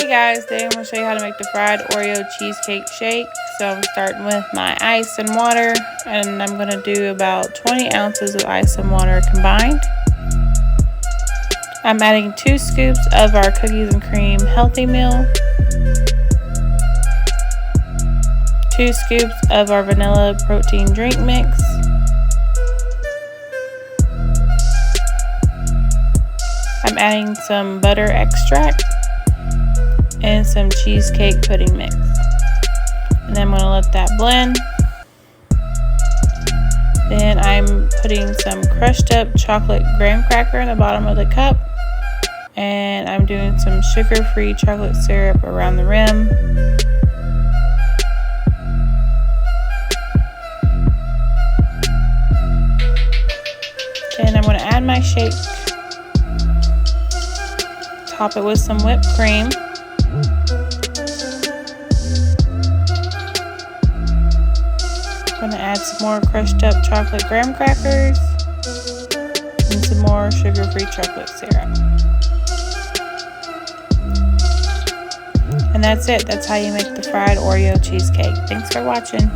Hey guys, today I'm going to show you how to make the fried Oreo cheesecake shake. So I'm starting with my ice and water, and I'm going to do about 20 ounces of ice and water combined. I'm adding 2 scoops of our cookies and cream healthy meal, 2 scoops of our vanilla protein drink mix, I'm adding some butter extract, and some cheesecake pudding mix. And then I'm going to let that blend. Then I'm putting some crushed up chocolate graham cracker in the bottom of the cup. And I'm doing some sugar-free chocolate syrup around the rim. Then I'm going to add my shake. Top it with some whipped cream. I'm going to add some more crushed up chocolate graham crackers and some more sugar-free chocolate syrup. And that's it. That's how you make the fried Oreo cheesecake. Thanks for watching.